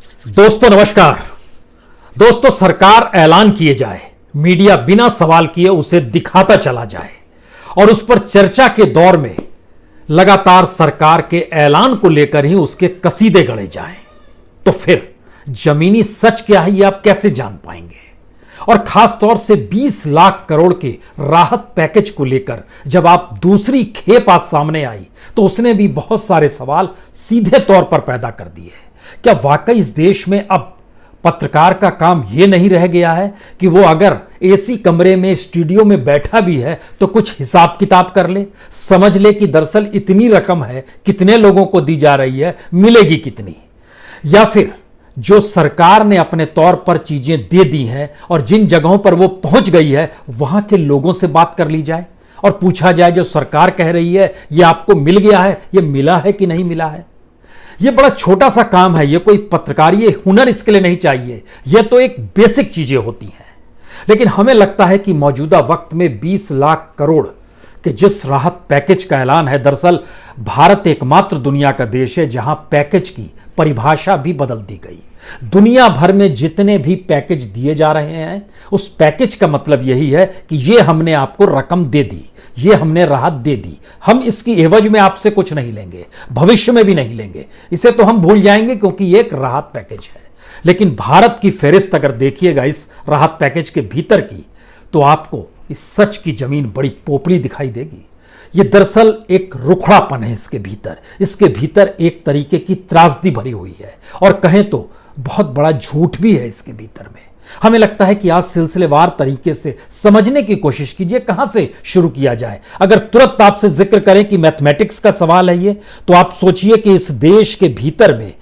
दोस्तों नमस्कार। दोस्तों, सरकार ऐलान किए जाए, मीडिया बिना सवाल किए उसे दिखाता चला जाए और उस पर चर्चा के दौर में लगातार सरकार के ऐलान को लेकर ही उसके कसीदे गढ़े जाएं, तो फिर जमीनी सच क्या है, यह आप कैसे जान पाएंगे? और खास तौर से 20 लाख करोड़ के राहत पैकेज को लेकर जब आप दूसरी खेप आज सामने आई तो उसने भी बहुत सारे सवाल सीधे तौर पर पैदा कर दिए। क्या वाकई इस देश में अब पत्रकार का काम यह नहीं रह गया है कि वो अगर एसी कमरे में स्टूडियो में बैठा भी है तो कुछ हिसाब किताब कर ले, समझ ले कि दरअसल इतनी रकम है, कितने लोगों को दी जा रही है, मिलेगी कितनी? या फिर जो सरकार ने अपने तौर पर चीजें दे दी हैं और जिन जगहों पर वो पहुंच गई है वहां के लोगों से बात कर ली जाए और पूछा जाए जो सरकार कह रही है ये आपको मिल गया है, ये मिला है कि नहीं मिला है? ये बड़ा छोटा सा काम है, ये कोई पत्रकारीय हुनर इसके लिए नहीं चाहिए, ये तो एक बेसिक चीजें होती हैं। लेकिन हमें लगता है कि मौजूदा वक्त में 20 लाख करोड़ के जिस राहत पैकेज का ऐलान है, दरअसल भारत एकमात्र दुनिया का देश है जहां पैकेज की परिभाषा भी बदल दी गई। दुनिया भर में जितने भी पैकेज दिए जा रहे हैं उस पैकेज का मतलब यही है कि ये हमने आपको रकम दे दी, ये हमने राहत दे दी, हम इसकी एवज में आपसे कुछ नहीं लेंगे, भविष्य में भी नहीं लेंगे, इसे तो हम भूल जाएंगे क्योंकि ये एक राहत पैकेज है। लेकिन भारत की फेहरिस्त अगर देखिएगा इस राहत पैकेज के भीतर की, तो आपको इस सच की जमीन बड़ी पोपड़ी दिखाई देगी। ये दरअसल एक रुखड़ापन है इसके भीतर एक तरीके की त्रासदी भरी हुई है और कहें तो बहुत बड़ा झूठ भी है इसके भीतर में। हमें लगता है कि आज सिलसिलेवार तरीके से समझने की कोशिश कीजिए कहां से शुरू किया जाए। अगर तुरंत आपसे जिक्र करें कि मैथमेटिक्स का सवाल है ये, तो आप सोचिए कि इस देश के भीतर में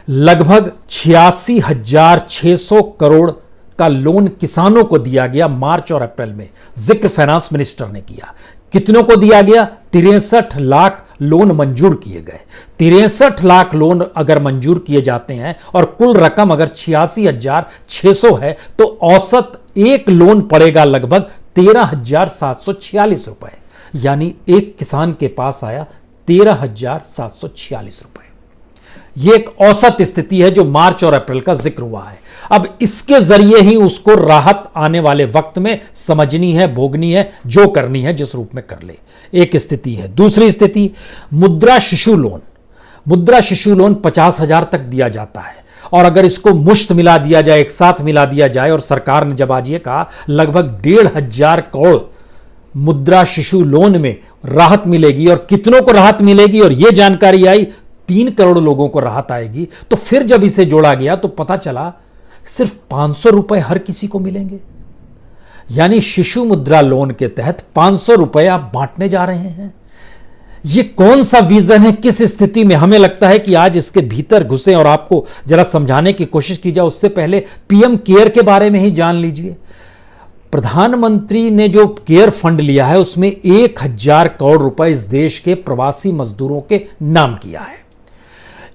लगभग 86,600 करोड़ का लोन किसानों को दिया गया मार्च और अप्रैल में। जिक्र फाइनेंस मिनिस्टर ने किया। कितनों को दिया गया? 63 लाख लोन मंजूर किए गए। 63 लाख लोन अगर मंजूर किए जाते हैं और कुल रकम अगर 86,600 है तो औसत एक लोन पड़ेगा लगभग 13,746 रुपए, यानी एक किसान के पास आया 13,746 रुपए। यह एक औसत स्थिति है जो मार्च और अप्रैल का जिक्र हुआ है। अब इसके जरिए ही उसको राहत आने वाले वक्त में समझनी है, भोगनी है, जो करनी है जिस रूप में कर ले। एक स्थिति है। दूसरी स्थिति मुद्रा शिशु लोन। मुद्रा शिशु लोन 50,000 तक दिया जाता है और अगर इसको मुश्त मिला दिया जाए, एक साथ मिला दिया जाए, और सरकार ने जब आज ये कहा लगभग 1,500 करोड़ मुद्रा शिशु लोन में राहत मिलेगी और कितनों को राहत मिलेगी और यह जानकारी आई 3 करोड़ लोगों को राहत आएगी, तो फिर जब इसे जोड़ा गया तो पता चला सिर्फ 500 रुपए हर किसी को मिलेंगे। यानी शिशु मुद्रा लोन के तहत 500 रुपए आप बांटने जा रहे हैं। यह कौन सा विजन है? किस स्थिति में? हमें लगता है कि आज इसके भीतर घुसे और आपको जरा समझाने की कोशिश की जाए उससे पहले पीएम केयर के बारे में ही जान लीजिए। प्रधानमंत्री ने जो केयर फंड लिया है उसमें 1,000 करोड़ रुपए इस देश के प्रवासी मजदूरों के नाम किया है।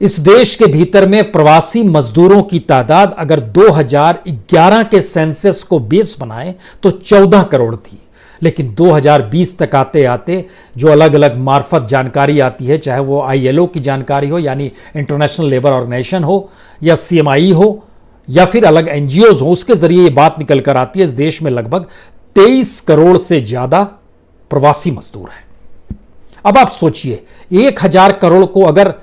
इस देश के भीतर में प्रवासी मजदूरों की तादाद अगर 2011 के सेंसस को बेस बनाए तो 14 करोड़ थी, लेकिन 2020 तक आते आते जो अलग अलग मार्फत जानकारी आती है, चाहे वो ILO की जानकारी हो यानी इंटरनेशनल लेबर ऑर्गेनाइजेशन हो या CMI हो या फिर अलग NGOs हो, उसके जरिए ये बात निकल कर आती है इस देश में लगभग 23 करोड़ से ज्यादा प्रवासी मजदूर हैं। अब आप सोचिए 1,000 करोड़ को अगर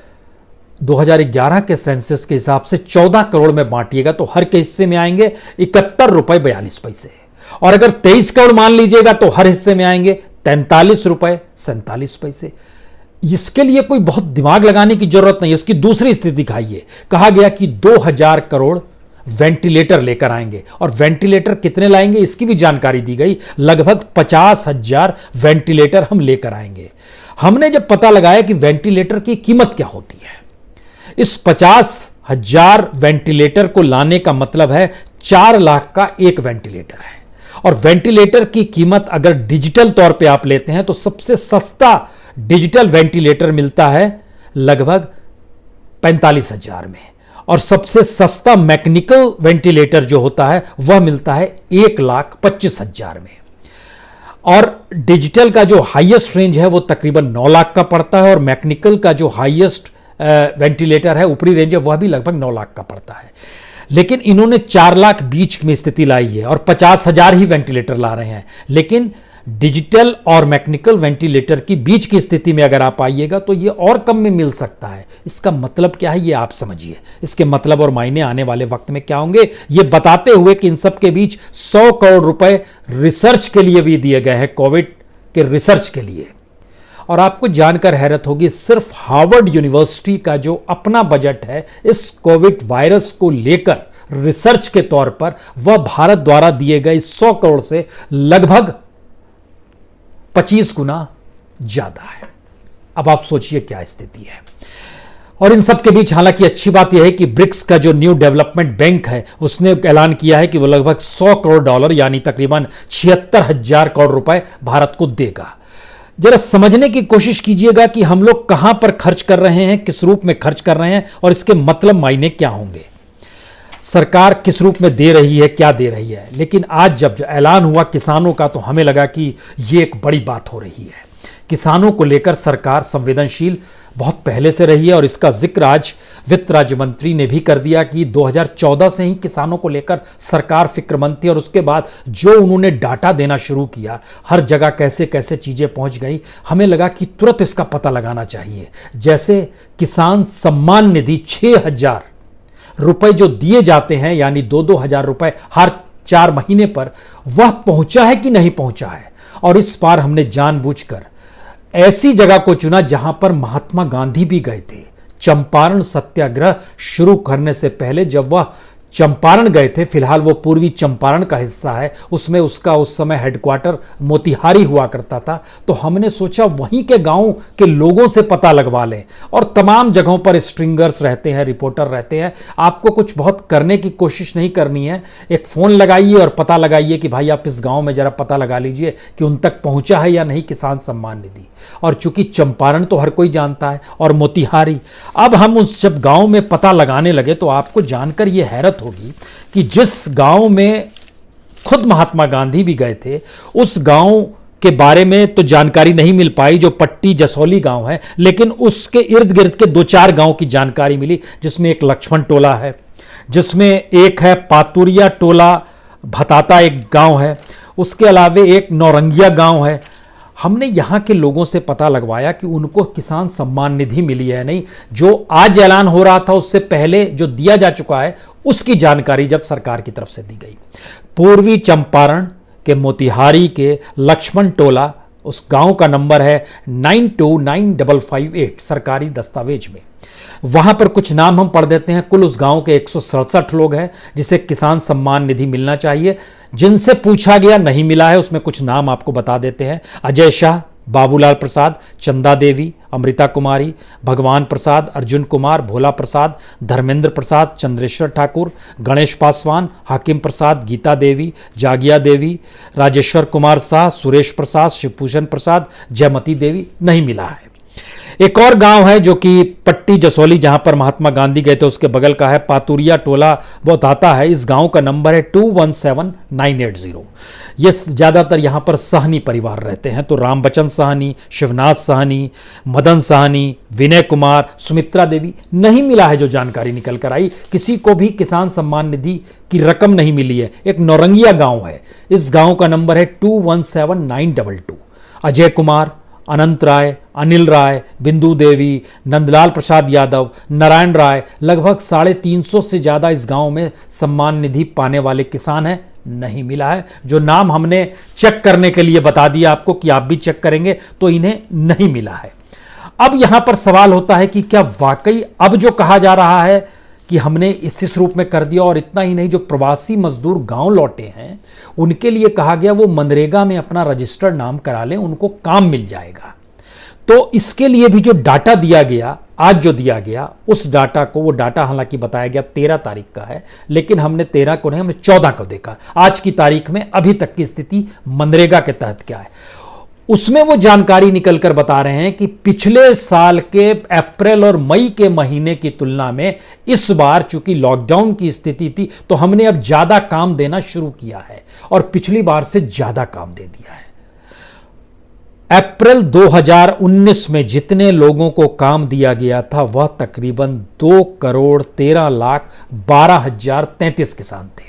2011 के सेंसस के हिसाब से 14 करोड़ में बांटिएगा तो हर के हिस्से में आएंगे 71 रुपए 42 पैसे, और अगर 23 करोड़ मान लीजिएगा तो हर हिस्से में आएंगे 43 रुपए 47 पैसे। इसके लिए कोई बहुत दिमाग लगाने की जरूरत नहीं। इसकी दूसरी स्थिति दिखाइए। कहा गया कि 2,000 करोड़ वेंटिलेटर लेकर आएंगे, और वेंटिलेटर कितने लाएंगे इसकी भी जानकारी दी गई। लगभग 50,000 वेंटिलेटर हम लेकर आएंगे। हमने जब पता लगाया कि वेंटिलेटर की कीमत क्या होती है, इस 50,000 वेंटिलेटर को लाने का मतलब है 4 लाख का एक वेंटिलेटर है, और वेंटिलेटर की कीमत अगर डिजिटल तौर पे आप लेते हैं तो सबसे सस्ता डिजिटल वेंटिलेटर मिलता है लगभग 45,000 में, और सबसे सस्ता मैकेनिकल वेंटिलेटर जो होता है वह मिलता है 1,25,000 में। और डिजिटल का जो हाईएस्ट रेंज है वो तकरीबन 9 लाख का पड़ता है, और मैकेनिकल का जो हाईएस्ट वेंटिलेटर है, ऊपरी रेंज है, वह भी लगभग 9 लाख का पड़ता है। लेकिन इन्होंने 4 लाख बीच में स्थिति लाई है और 50,000 ही वेंटिलेटर ला रहे हैं। लेकिन डिजिटल और मैकेनिकल वेंटिलेटर की बीच की स्थिति में अगर आप आइएगा तो ये और कम में मिल सकता है। इसका मतलब क्या है ये आप समझिए, इसके मतलब और मायने आने वाले वक्त में क्या होंगे, ये बताते हुए कि इन सब के बीच 100 करोड़ रुपए रिसर्च के लिए भी दिए गए हैं, कोविड के रिसर्च के लिए। और आपको जानकर हैरत होगी, सिर्फ हार्वर्ड यूनिवर्सिटी का जो अपना बजट है इस कोविड वायरस को लेकर रिसर्च के तौर पर, वह भारत द्वारा दिए गए 100 करोड़ से लगभग 25 गुना ज्यादा है। अब आप सोचिए क्या स्थिति है। और इन सब के बीच हालांकि अच्छी बात यह है कि ब्रिक्स का जो न्यू डेवलपमेंट बैंक है उसने ऐलान किया है कि वो लगभग 100 करोड़ डॉलर यानी तकरीबन 76,000 करोड़ रुपए भारत को देगा। जरा समझने की कोशिश कीजिएगा कि हम लोग कहां पर खर्च कर रहे हैं, किस रूप में खर्च कर रहे हैं और इसके मतलब मायने क्या होंगे। सरकार किस रूप में दे रही है, क्या दे रही है। लेकिन आज जब ऐलान हुआ किसानों का तो हमें लगा कि यह एक बड़ी बात हो रही है। किसानों को लेकर सरकार संवेदनशील बहुत पहले से रही है और इसका जिक्र आज वित्त राज्य मंत्री ने भी कर दिया कि 2014 से ही किसानों को लेकर सरकार फिक्रमंद थी। और उसके बाद जो उन्होंने डाटा देना शुरू किया, हर जगह कैसे कैसे चीजें पहुंच गई, हमें लगा कि तुरंत इसका पता लगाना चाहिए। जैसे किसान सम्मान निधि 6,000 रुपए जो दिए जाते हैं, यानी 2-2 हजार रुपए हर 4 महीने पर, वह पहुंचा है कि नहीं पहुंचा है। और इस बार हमने जानबूझकर ऐसी जगह को चुना जहां पर महात्मा गांधी भी गए थे। चंपारण सत्याग्रह शुरू करने से पहले जब वह चंपारण गए थे, फिलहाल वो पूर्वी चंपारण का हिस्सा है, उसमें उसका उस समय हेडक्वार्टर मोतिहारी हुआ करता था, तो हमने सोचा वहीं के गांव के लोगों से पता लगवा लें। और तमाम जगहों पर स्ट्रिंगर्स रहते हैं, रिपोर्टर रहते हैं, आपको कुछ बहुत करने की कोशिश नहीं करनी है, एक फ़ोन लगाइए और पता लगाइए कि भाई आप इस गाँव में ज़रा पता लगा लीजिए कि उन तक पहुँचा है या नहीं किसान सम्मान निधि। और चूंकि चंपारण तो हर कोई जानता है और मोतिहारी, अब हम उस जब गांव में पता लगाने लगे तो आपको जानकर यह हैरत होगी कि जिस गांव में खुद महात्मा गांधी भी गए थे, उस गांव के बारे में तो जानकारी नहीं मिल पाई, जो पट्टी जसौली गांव है, लेकिन उसके इर्द गिर्द के 2-4 गांव की जानकारी मिली, जिसमें एक लक्ष्मण टोला है, जिसमें एक है पातुरिया टोला भताता एक गांव है, उसके अलावे एक नौरंगिया गांव है। हमने यहाँ के लोगों से पता लगवाया कि उनको किसान सम्मान निधि मिली है नहीं, जो आज ऐलान हो रहा था उससे पहले जो दिया जा चुका है उसकी जानकारी जब सरकार की तरफ से दी गई। पूर्वी चंपारण के मोतिहारी के लक्ष्मण टोला, उस गांव का नंबर है 929558 सरकारी दस्तावेज में। वहां पर कुछ नाम हम पढ़ देते हैं। कुल उस गांव के 167 लोग हैं जिसे किसान सम्मान निधि मिलना चाहिए। जिनसे पूछा गया नहीं मिला है, उसमें कुछ नाम आपको बता देते हैं। अजय शाह, बाबूलाल प्रसाद, चंदा देवी, अमृता कुमारी, भगवान प्रसाद, अर्जुन कुमार, भोला प्रसाद, धर्मेंद्र प्रसाद, चंद्रेश्वर ठाकुर, गणेश पासवान, हाकिम प्रसाद, गीता देवी, जागिया देवी, राजेश्वर कुमार शाह, सुरेश प्रसाद, शिवभूषण प्रसाद, जयमती देवी नहीं मिला है। एक और गांव है जो कि पट्टी जसौली, जहां पर महात्मा गांधी गए थे, उसके बगल का है पातुरिया टोला बहुत आता है। इस गांव का नंबर है 217980। ये ज्यादातर यहां पर साहनी परिवार रहते हैं, तो रामबचन साहनी, शिवनाथ साहनी, मदन साहनी, विनय कुमार, सुमित्रा देवी नहीं मिला है। जो जानकारी निकल कर आई, किसी को भी किसान सम्मान निधि की रकम नहीं मिली है। एक नौरंगिया गांव है, इस गांव का नंबर है 217922। अजय कुमार, अनंत राय, अनिल राय, बिंदु देवी, नंदलाल प्रसाद यादव, नारायण राय, लगभग 350 से ज्यादा इस गांव में सम्मान निधि पाने वाले किसान हैं, नहीं मिला है। जो नाम हमने चेक करने के लिए बता दिया आपको कि आप भी चेक करेंगे तो इन्हें नहीं मिला है। अब यहां पर सवाल होता है कि क्या वाकई अब जो कहा जा रहा है कि हमने इस रूप में कर दिया, और इतना ही नहीं, जो प्रवासी मजदूर गांव लौटे हैं उनके लिए कहा गया वो मनरेगा में अपना रजिस्टर्ड नाम करा लें, उनको काम मिल जाएगा। तो इसके लिए भी जो डाटा दिया गया, आज जो दिया गया, उस डाटा को, वो डाटा हालांकि बताया गया 13 तारीख का है, लेकिन हमने 13 को नहीं, हमने 14 को देखा। आज की तारीख में अभी तक की स्थिति मनरेगा के तहत क्या है, उसमें वो जानकारी निकलकर बता रहे हैं कि पिछले साल के अप्रैल और मई के महीने की तुलना में इस बार चूंकि लॉकडाउन की स्थिति थी तो हमने अब ज्यादा काम देना शुरू किया है और पिछली बार से ज्यादा काम दे दिया है। अप्रैल 2019 में जितने लोगों को काम दिया गया था वह तकरीबन 2,13,12,033 किसान थे,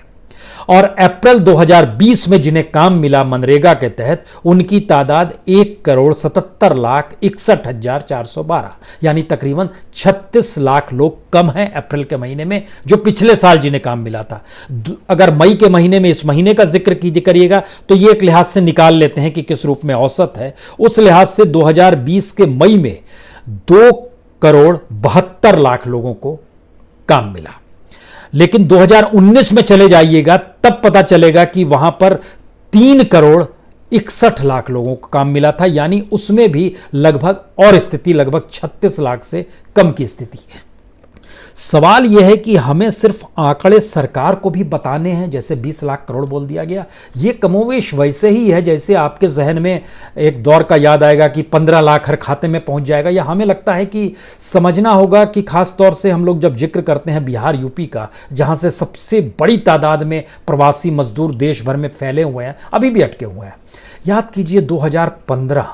और अप्रैल 2020 में जिन्हें काम मिला मनरेगा के तहत उनकी तादाद 1,67,61,412, यानी तकरीबन 36 लाख लोग कम हैं अप्रैल के महीने में जो पिछले साल जिन्हें काम मिला था। अगर मई के महीने में इस महीने का जिक्र करिएगा तो ये एक लिहाज से निकाल लेते हैं कि किस रूप में औसत है। उस लिहाज से 2020 के मई में 2,72,00,000 लोगों को काम मिला, लेकिन 2019 में चले जाइएगा तब पता चलेगा कि वहां पर 3,61,00,000 लोगों को काम मिला था, यानी उसमें भी लगभग और स्थिति लगभग 36 लाख से कम की स्थिति है। सवाल यह है कि हमें सिर्फ आंकड़े सरकार को भी बताने हैं, जैसे 20 लाख करोड़ बोल दिया गया, यह कमोवेश वैसे ही है जैसे आपके जहन में एक दौर का याद आएगा कि 15 लाख हर खाते में पहुंच जाएगा। या हमें लगता है कि समझना होगा कि खास तौर से हम लोग जब जिक्र करते हैं बिहार यूपी का, जहां से सबसे बड़ी तादाद में प्रवासी मजदूर देश भर में फैले हुए हैं, अभी भी अटके हुए हैं। याद कीजिए 2015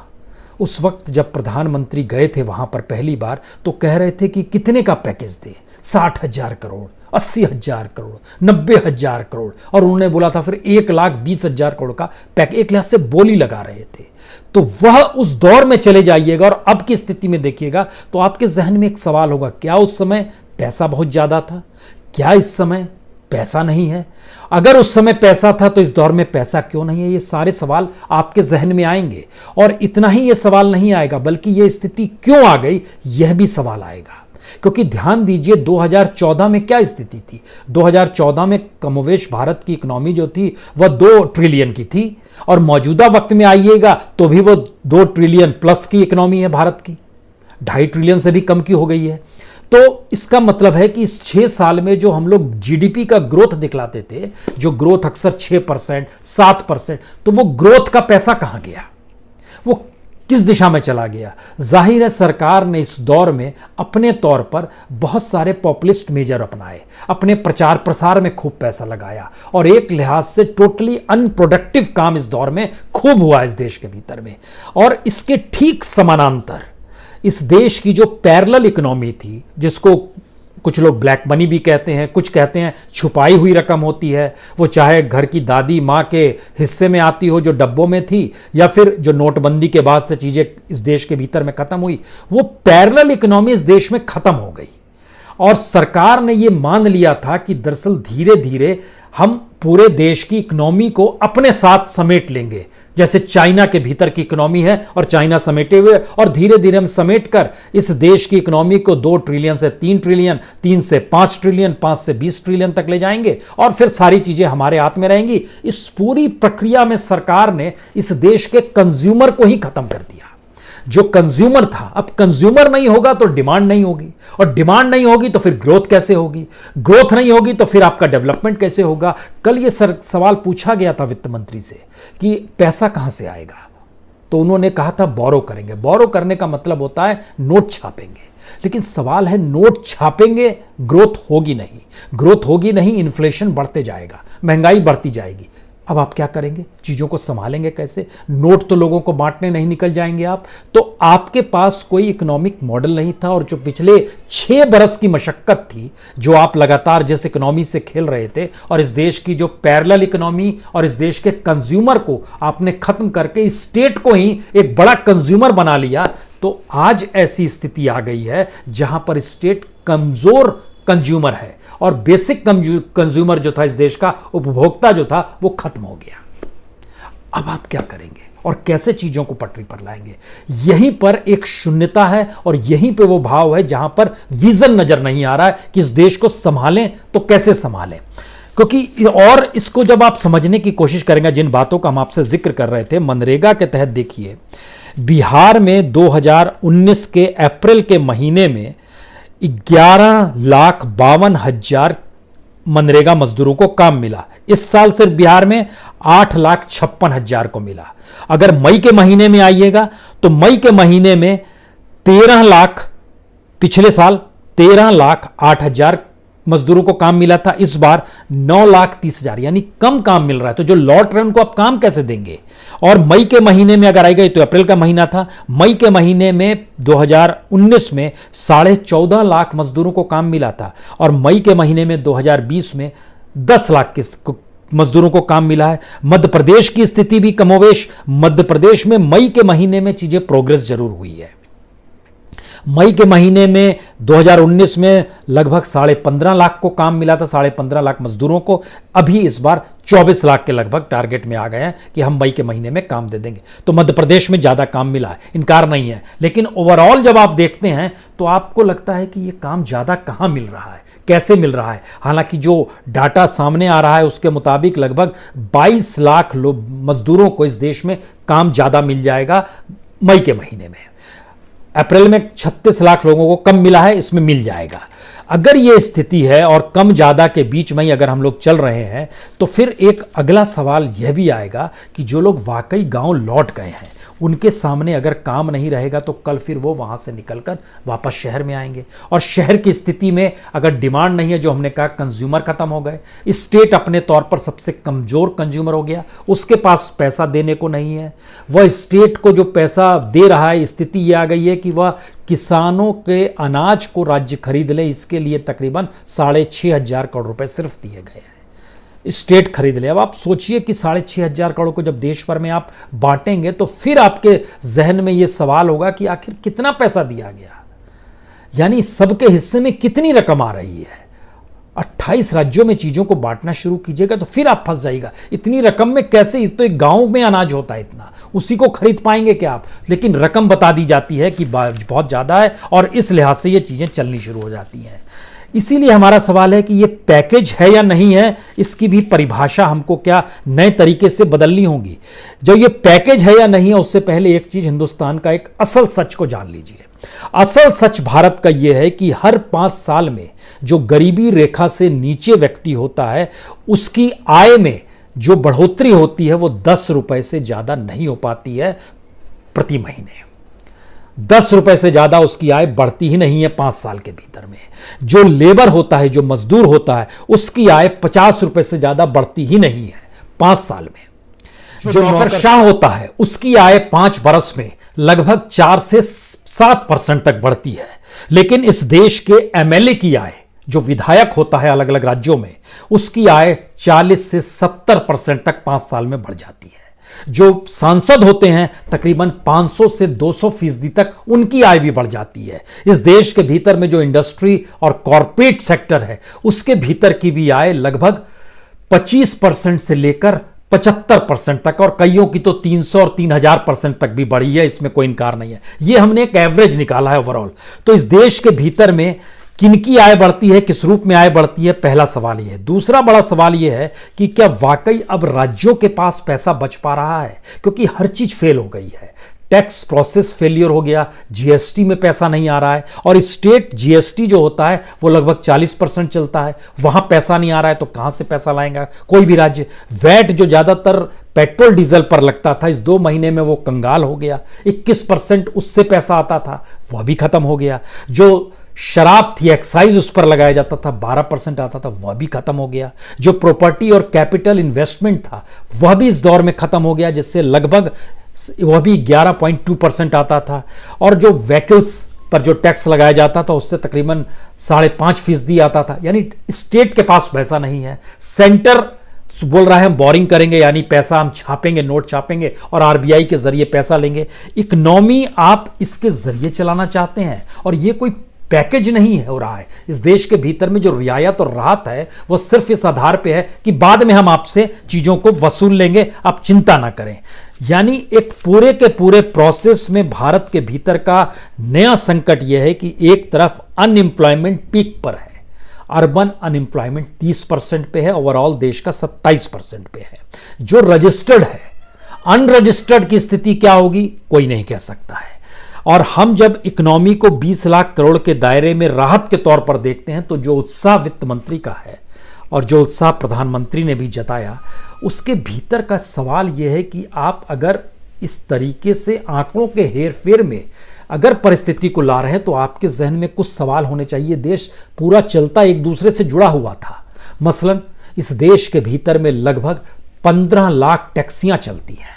उस वक्त जब प्रधानमंत्री गए थे वहां पर पहली बार, तो कह रहे थे कि कितने का पैकेज दे, 60,000 करोड़, 80,000 करोड़, 90,000 करोड़, और उन्होंने बोला था फिर 1,20,000 करोड़ का पैकेज, एक लिहाज से बोली लगा रहे थे। तो वह उस दौर में चले जाइएगा और अब की स्थिति में देखिएगा तो आपके जहन में एक सवाल होगा, क्या उस समय पैसा बहुत ज्यादा था? क्या इस समय पैसा नहीं है? अगर उस समय पैसा था तो इस दौर में पैसा क्यों नहीं है? ये सारे सवाल आपके जहन में आएंगे। और इतना ही ये सवाल नहीं आएगा बल्कि ये स्थिति क्यों आ गई यह भी सवाल आएगा, क्योंकि ध्यान दीजिए 2014 में क्या स्थिति थी। 2014 में कमोवेश भारत की इकोनॉमी जो थी वह 2 ट्रिलियन की थी, और मौजूदा वक्त में आइएगा तो भी वो 2 ट्रिलियन प्लस की इकोनॉमी है भारत की, 2.5 ट्रिलियन से भी कम की हो गई है। तो इसका मतलब है कि इस 6 साल में जो हम लोग जीडीपी का ग्रोथ दिखलाते थे, जो ग्रोथ अक्सर 6%, 7%, तो वो ग्रोथ का पैसा कहां गया, वो किस दिशा में चला गया? जाहिर है सरकार ने इस दौर में अपने तौर पर बहुत सारे पॉपुलिस्ट मेजर अपनाए, अपने प्रचार प्रसार में खूब पैसा लगाया, और एक लिहाज से टोटली अनप्रोडक्टिव काम इस दौर में खूब हुआ इस देश के भीतर में। और इसके ठीक समानांतर इस देश की जो पैरेलल इकोनॉमी थी, जिसको कुछ लोग ब्लैक मनी भी कहते हैं, कुछ कहते हैं छुपाई हुई रकम होती है, वो चाहे घर की दादी माँ के हिस्से में आती हो जो डब्बों में थी, या फिर जो नोटबंदी के बाद से चीज़ें इस देश के भीतर में ख़त्म हुई, वो पैरेलल इकोनॉमी इस देश में ख़त्म हो गई। और सरकार ने ये मान लिया था कि दरअसल धीरे धीरे हम पूरे देश की इकोनॉमी को अपने साथ समेट लेंगे, जैसे चाइना के भीतर की इकोनॉमी है और चाइना समेटे हुए, और धीरे धीरे हम समेट कर इस देश की इकोनॉमी को 2 ट्रिलियन से 3 ट्रिलियन, 3 से 5 ट्रिलियन, 5 से 20 ट्रिलियन तक ले जाएंगे, और फिर सारी चीजें हमारे हाथ में रहेंगी। इस पूरी प्रक्रिया में सरकार ने इस देश के कंज्यूमर को ही खत्म कर दिया। जो कंज्यूमर था, अब कंज्यूमर नहीं होगा तो डिमांड नहीं होगी, और डिमांड नहीं होगी तो फिर ग्रोथ कैसे होगी, ग्रोथ नहीं होगी तो फिर आपका डेवलपमेंट कैसे होगा। कल ये सवाल पूछा गया था वित्त मंत्री से कि पैसा कहां से आएगा, तो उन्होंने कहा था बोरो करेंगे। बोरो करने का मतलब होता है नोट छापेंगे, लेकिन सवाल है नोट छापेंगे, ग्रोथ होगी नहीं, ग्रोथ होगी नहीं, इन्फ्लेशन बढ़ते जाएगा, महंगाई बढ़ती जाएगी। अब आप क्या करेंगे, चीजों को संभालेंगे कैसे? नोट तो लोगों को बांटने नहीं निकल जाएंगे आप, तो आपके पास कोई इकोनॉमिक मॉडल नहीं था। और जो पिछले 6 बरस की मशक्कत थी, जो आप लगातार जिस इकोनॉमी से खेल रहे थे, और इस देश की जो पैरेलल इकोनॉमी और इस देश के कंज्यूमर को आपने खत्म करके स्टेट को ही एक बड़ा कंज्यूमर बना लिया, तो आज ऐसी स्थिति आ गई है जहां पर स्टेट कमजोर कंज्यूमर है और बेसिक कंज्यूमर जो था इस देश का, उपभोक्ता जो था, वो खत्म हो गया। अब आप क्या करेंगे और कैसे चीजों को पटरी पर लाएंगे? यहीं पर एक शून्यता है, और यहीं पे वो भाव है जहां पर विजन नजर नहीं आ रहा है कि इस देश को संभालें तो कैसे संभालें। क्योंकि और इसको जब आप समझने की कोशिश करेंगे, जिन बातों का हम आपसे जिक्र कर रहे थे, मनरेगा के तहत देखिए बिहार में 2019 के अप्रैल के महीने में 11,52,000 मनरेगा मजदूरों को काम मिला। इस साल सिर्फ बिहार में 8,56,000 को मिला। अगर मई के महीने में आइएगा तो मई के महीने में 13 लाख, पिछले साल 13,08,000 मजदूरों को काम मिला था, इस बार 9,30,000, यानी कम काम मिल रहा है। तो जो लौट रहे हैं उनको आप काम कैसे देंगे? और मई के महीने में अगर आएगा, तो अप्रैल का महीना था, मई के महीने में 2019 में 14.5 लाख मजदूरों को काम मिला था, और मई के महीने में 2020 में 10 लाख मजदूरों को काम मिला है। मध्य प्रदेश की स्थिति भी कमोवेश, मध्य प्रदेश में मई के महीने में चीजें प्रोग्रेस जरूर हुई है। मई के महीने में 2019 में लगभग 15.5 लाख को काम मिला था, 15.5 लाख मजदूरों को। अभी इस बार 24 लाख के लगभग टारगेट में आ गए हैं कि हम मई के महीने में काम दे देंगे। तो मध्य प्रदेश में ज्यादा काम मिला है, इनकार नहीं है, लेकिन ओवरऑल जब आप देखते हैं तो आपको लगता है कि यह काम ज्यादा कहां मिल रहा है, कैसे मिल रहा है। हालांकि जो डाटा सामने आ रहा है उसके मुताबिक लगभग 22 लाख मजदूरों को इस देश में काम ज्यादा मिल जाएगा मई के महीने में। अप्रैल में 36 लाख लोगों को कम मिला है, इसमें मिल जाएगा। अगर यह स्थिति है और कम ज्यादा के बीच में ही अगर हम लोग चल रहे हैं, तो फिर एक अगला सवाल यह भी आएगा कि जो लोग वाकई गांव लौट गए हैं उनके सामने अगर काम नहीं रहेगा तो कल फिर वो वहां से निकलकर वापस शहर में आएंगे। और शहर की स्थिति में अगर डिमांड नहीं है, जो हमने कहा कंज्यूमर खत्म हो गए, स्टेट अपने तौर पर सबसे कमजोर कंज्यूमर हो गया, उसके पास पैसा देने को नहीं है। वह स्टेट को जो पैसा दे रहा है, स्थिति यह आ गई है कि वह किसानों के अनाज को राज्य खरीद ले, इसके लिए तकरीबन 6,500 करोड़ रुपए सिर्फ दिए गए हैं, स्टेट खरीद ले। अब आप सोचिए कि 6,500 करोड़ को जब देश भर में आप बांटेंगे तो फिर आपके जहन में यह सवाल होगा कि आखिर कितना पैसा दिया गया, यानी सबके हिस्से में कितनी रकम आ रही है। 28 राज्यों में चीजों को बांटना शुरू कीजिएगा तो फिर आप फंस जाइएगा। इतनी रकम में कैसे, तो एक गांव में अनाज होता है इतना, उसी को खरीद पाएंगे क्या आप? लेकिन रकम बता दी जाती है कि बहुत ज्यादा है, और इस लिहाज से ये चीजें चलनी शुरू हो जाती हैं। इसीलिए हमारा सवाल है कि ये पैकेज है या नहीं है, इसकी भी परिभाषा हमको क्या नए तरीके से बदलनी होगी। जो ये पैकेज है या नहीं है, उससे पहले एक चीज, हिंदुस्तान का एक असल सच को जान लीजिए। असल सच भारत का यह है कि हर 5 साल में जो गरीबी रेखा से नीचे व्यक्ति होता है, उसकी आय में जो बढ़ोतरी होती है वो 10 रुपए से ज्यादा नहीं हो पाती है प्रति महीने। 10 रुपए से ज्यादा उसकी आय बढ़ती ही नहीं है 5 साल के भीतर में। जो लेबर होता है, जो मजदूर होता है, उसकी आय 50 रुपए से ज्यादा बढ़ती ही नहीं है 5 साल में। जो नौकरशाह होता है, उसकी आय 5 बरस में लगभग 4 से 7% तक बढ़ती है। लेकिन इस देश के एमएलए की आय, जो विधायक होता है अलग अलग राज्यों में, उसकी आय 40 से 70% तक 5 साल में बढ़ जाती है। जो सांसद होते हैं, तकरीबन 500 से 200% तक उनकी आय भी बढ़ जाती है। इस देश के भीतर में जो इंडस्ट्री और कॉरपोरेट सेक्टर है, उसके भीतर की भी आय लगभग 25% से लेकर 75% तक, और कईयों की तो 300 और 3000% तक भी बढ़ी है, इसमें कोई इनकार नहीं है। यह हमने एक एवरेज निकाला है ओवरऑल। तो इस देश के भीतर में किनकी आय बढ़ती है, किस रूप में आय बढ़ती है, पहला सवाल यह है। दूसरा बड़ा सवाल यह है कि क्या वाकई अब राज्यों के पास पैसा बच पा रहा है, क्योंकि हर चीज फेल हो गई है। टैक्स प्रोसेस फेलियर हो गया, जीएसटी में पैसा नहीं आ रहा है, और स्टेट जीएसटी जो होता है वो लगभग 40% चलता है, वहां पैसा नहीं आ रहा है, तो कहां से पैसा लाएगा कोई भी राज्य। वैट जो ज्यादातर पेट्रोल डीजल पर लगता था, इस 2 महीने में वो कंगाल हो गया। 21% उससे पैसा आता था, वह भी खत्म हो गया। जो शराब थी, एक्साइज उस पर लगाया जाता था, 12% आता था, वह भी खत्म हो गया। जो प्रॉपर्टी और कैपिटल इन्वेस्टमेंट था, वह भी इस दौर में खत्म हो गया, जिससे लगभग वह भी 11.2% आता था। और जो व्हीकल्स पर जो टैक्स लगाया जाता था, उससे तकरीबन 5.5% आता था। यानी स्टेट के पास पैसा नहीं है, सेंटर बोल रहा है हम बोरिंग करेंगे, यानी पैसा हम छापेंगे, नोट छापेंगे और आरबीआई के जरिए पैसा लेंगे। इकोनॉमी आप इसके जरिए चलाना चाहते हैं, और यह कोई पैकेज नहीं है हो रहा है। इस देश के भीतर में जो रियायत और राहत है, वो सिर्फ इस आधार पे है कि बाद में हम आपसे चीजों को वसूल लेंगे, आप चिंता ना करें। यानी एक पूरे के पूरे प्रोसेस में भारत के भीतर का नया संकट यह है कि एक तरफ अनएम्प्लॉयमेंट पीक पर है, अर्बन अनएम्प्लॉयमेंट 30% पे है, ओवरऑल देश का 27% पे है। जो रजिस्टर्ड है, अनरजिस्टर्ड की स्थिति क्या होगी कोई नहीं कह सकता है। और हम जब इकोनॉमी को 20 लाख करोड़ के दायरे में राहत के तौर पर देखते हैं, तो जो उत्साह वित्त मंत्री का है और जो उत्साह प्रधानमंत्री ने भी जताया, उसके भीतर का सवाल यह है कि आप अगर इस तरीके से आंकड़ों के हेरफेर में अगर परिस्थिति को ला रहे हैं तो आपके जहन में कुछ सवाल होने चाहिए। देश पूरा चलता एक दूसरे से जुड़ा हुआ था। मसलन इस देश के भीतर में लगभग 15 लाख टैक्सियां चलती हैं।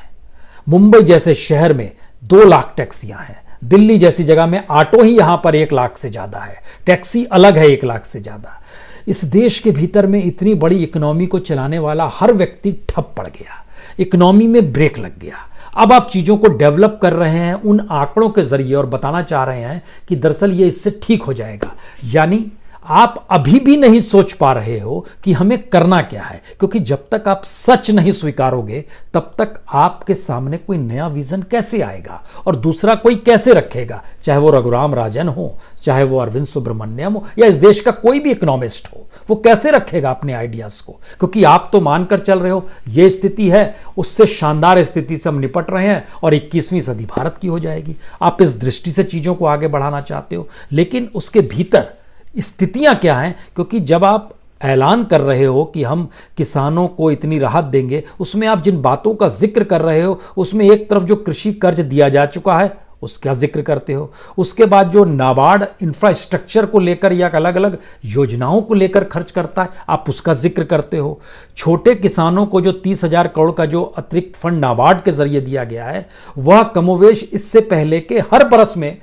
मुंबई जैसे शहर में 2 लाख टैक्सियां हैं। दिल्ली जैसी जगह में ऑटो ही यहां पर 1 लाख से ज्यादा है, टैक्सी अलग है 1 लाख से ज्यादा। इस देश के भीतर में इतनी बड़ी इकोनॉमी को चलाने वाला हर व्यक्ति ठप पड़ गया, इकोनॉमी में ब्रेक लग गया। अब आप चीजों को डेवलप कर रहे हैं उन आंकड़ों के जरिए और बताना चाह रहे हैं कि दरअसल ये इससे ठीक हो जाएगा। यानी आप अभी भी नहीं सोच पा रहे हो कि हमें करना क्या है, क्योंकि जब तक आप सच नहीं स्वीकारोगे तब तक आपके सामने कोई नया विजन कैसे आएगा और दूसरा कोई कैसे रखेगा, चाहे वो रघुराम राजन हो, चाहे वो अरविंद सुब्रमण्यम हो, या इस देश का कोई भी इकोनॉमिस्ट हो, वो कैसे रखेगा अपने आइडियाज को। क्योंकि आप तो मानकर चल रहे हो ये स्थिति है, उससे शानदार स्थिति से हम निपट रहे हैं और 21वीं सदी भारत की हो जाएगी। आप इस दृष्टि से चीजों को आगे बढ़ाना चाहते हो, लेकिन उसके भीतर स्थितियां क्या हैं? क्योंकि जब आप ऐलान कर रहे हो कि हम किसानों को इतनी राहत देंगे, उसमें आप जिन बातों का जिक्र कर रहे हो उसमें एक तरफ जो कृषि कर्ज दिया जा चुका है उसका जिक्र करते हो, उसके बाद जो नाबार्ड इंफ्रास्ट्रक्चर को लेकर या अलग अलग योजनाओं को लेकर खर्च करता है आप उसका जिक्र करते हो। छोटे किसानों को जो 30,000 करोड़ का जो अतिरिक्त फंड नाबार्ड के जरिए दिया गया है वह कमोवेश इससे पहले के हर बरस में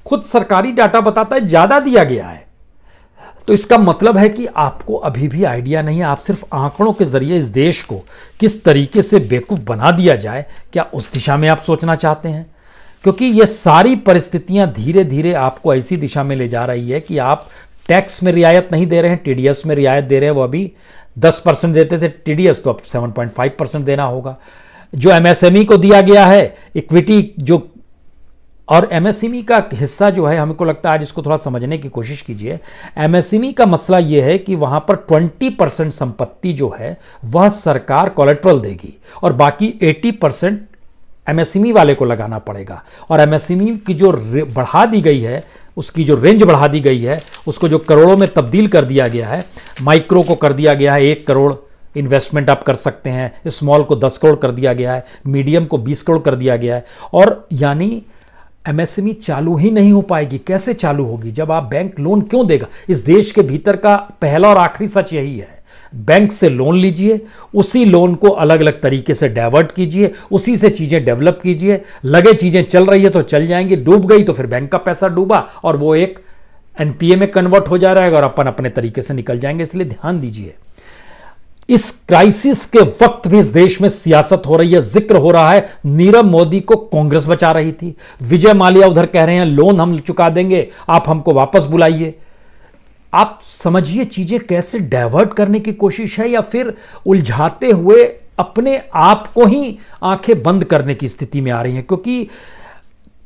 खुद सरकारी डाटा बताता है ज्यादा दिया गया है। तो इसका मतलब है कि आपको अभी भी आइडिया नहीं है, आप सिर्फ आंकड़ों के जरिए इस देश को किस तरीके से बेवकूफ बना दिया जाए, क्या उस दिशा में आप सोचना चाहते हैं? क्योंकि ये सारी परिस्थितियां धीरे धीरे आपको ऐसी दिशा में ले जा रही है कि आप टैक्स में रियायत नहीं दे रहे हैं, टीडीएस में रियायत दे रहे हैं। वो अभी 10% देते थे टीडीएस, तो अब 7.5% देना होगा। जो एमएसएमई को दिया गया है इक्विटी, जो और एमएसएमई का हिस्सा जो है, हमको लगता है आज इसको थोड़ा समझने की कोशिश कीजिए। एमएसएमई का मसला यह है कि वहां पर 20% संपत्ति जो है वह सरकार कोलेट्रल देगी और बाकी 80% एमएसएमई वाले को लगाना पड़ेगा। और एमएसएमई की जो बढ़ा दी गई है, उसकी जो रेंज बढ़ा दी गई है, उसको जो करोड़ों में तब्दील कर दिया गया है, माइक्रो को कर दिया गया है 1 करोड़ इन्वेस्टमेंट आप कर सकते हैं, स्मॉल को 10 करोड़ कर दिया गया है, मीडियम को 20 करोड़ कर दिया गया है। और यानी एमएसएमई चालू ही नहीं हो पाएगी। कैसे चालू होगी जब आप बैंक लोन क्यों देगा? इस देश के भीतर का पहला और आखिरी सच यही है, बैंक से लोन लीजिए, उसी लोन को अलग अलग तरीके से डाइवर्ट कीजिए, उसी से चीजें डेवलप कीजिए। लगे चीजें चल रही है तो चल जाएंगी, डूब गई तो फिर बैंक का पैसा डूबा और वो एक एनपीए में कन्वर्ट हो जा रहा है और अपन अपने तरीके से निकल जाएंगे। इसलिए ध्यान दीजिए, इस क्राइसिस के वक्त भी इस देश में सियासत हो रही है, जिक्र हो रहा है। नीरव मोदी को कांग्रेस बचा रही थी, विजय माल्या उधर कह रहे हैं लोन हम चुका देंगे, आप हमको वापस बुलाइए। आप समझिए चीजें कैसे डाइवर्ट करने की कोशिश है या फिर उलझाते हुए अपने आप को ही आंखें बंद करने की स्थिति में आ रही हैं। क्योंकि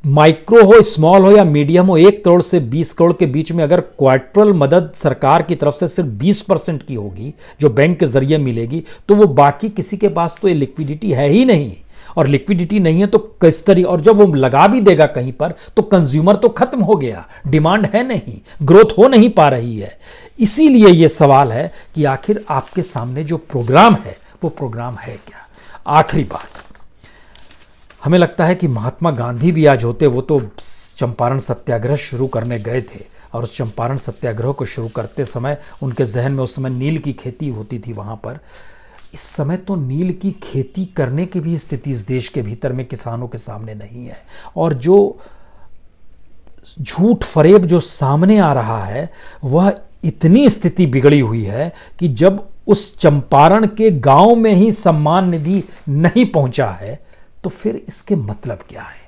माइक्रो हो, स्मॉल हो या मीडियम हो, 1 करोड़ से 20 करोड़ के बीच में अगर क्वार्टरल मदद सरकार की तरफ से सिर्फ 20% की होगी जो बैंक के जरिए मिलेगी, तो वो बाकी किसी के पास तो ये लिक्विडिटी है ही नहीं। और लिक्विडिटी नहीं है तो किस तरीके, और जब वो लगा भी देगा कहीं पर तो कंज्यूमर तो खत्म हो गया, डिमांड है नहीं, ग्रोथ हो नहीं पा रही है। इसीलिए ये सवाल है कि आखिर आपके सामने जो प्रोग्राम है वो प्रोग्राम है क्या? आखिरी बात, हमें लगता है कि महात्मा गांधी भी आज होते, वो तो चंपारण सत्याग्रह शुरू करने गए थे और उस चंपारण सत्याग्रह को शुरू करते समय उनके जहन में उस समय नील की खेती होती थी वहां पर। इस समय तो नील की खेती करने की भी स्थिति इस देश के भीतर में किसानों के सामने नहीं है। और जो झूठ फरेब जो सामने आ रहा है वह इतनी स्थिति बिगड़ी हुई है कि जब उस चंपारण के गांव में ही सम्मान निधि नहीं पहुंचा है तो फिर इसके मतलब क्या है?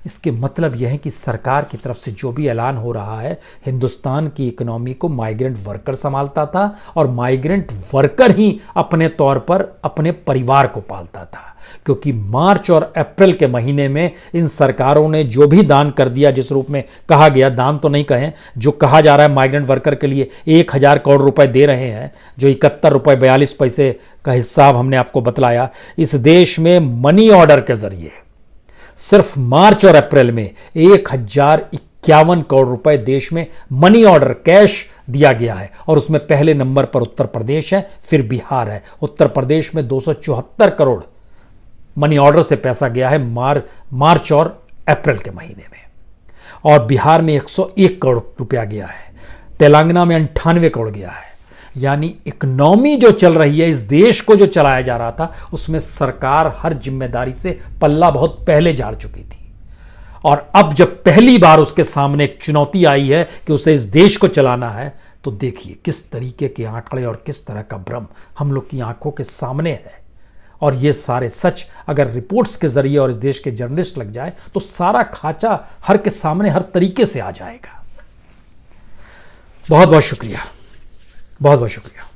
इसके मतलब यह है कि सरकार की तरफ से जो भी ऐलान हो रहा है, हिंदुस्तान की इकोनॉमी को माइग्रेंट वर्कर संभालता था और माइग्रेंट वर्कर ही अपने तौर पर अपने परिवार को पालता था। क्योंकि मार्च और अप्रैल के महीने में इन सरकारों ने जो भी दान कर दिया, जिस रूप में कहा गया, दान तो नहीं कहें, जो कहा जा रहा है माइग्रेंट वर्कर के लिए 1000 करोड़ रुपए दे रहे हैं, जो 71 रुपए 42 पैसे का हिसाब हमने आपको बतलाया। इस देश में मनी ऑर्डर के जरिए सिर्फ मार्च और अप्रैल में 1051 करोड़ रुपए देश में मनी ऑर्डर कैश दिया गया है और उसमें पहले नंबर पर उत्तर प्रदेश है, फिर बिहार है। उत्तर प्रदेश में 274 करोड़ मनी ऑर्डर से पैसा गया है मार्च और अप्रैल के महीने में। और बिहार में 101 करोड़ रुपया गया है, तेलंगाना में 98 करोड़ गया है। यानी इकोनॉमी जो चल रही है, इस देश को जो चलाया जा रहा था, उसमें सरकार हर जिम्मेदारी से पल्ला बहुत पहले झाड़ चुकी थी। और अब जब पहली बार उसके सामने एक चुनौती आई है कि उसे इस देश को चलाना है, तो देखिए किस तरीके के आंकड़े और किस तरह का भ्रम हम लोग की आंखों के सामने है। और ये सारे सच अगर रिपोर्ट्स के जरिए और इस देश के जर्नलिस्ट लग जाए तो सारा खाचा हर के सामने हर तरीके से आ जाएगा। बहुत बहुत शुक्रिया, बहुत बहुत शुक्रिया।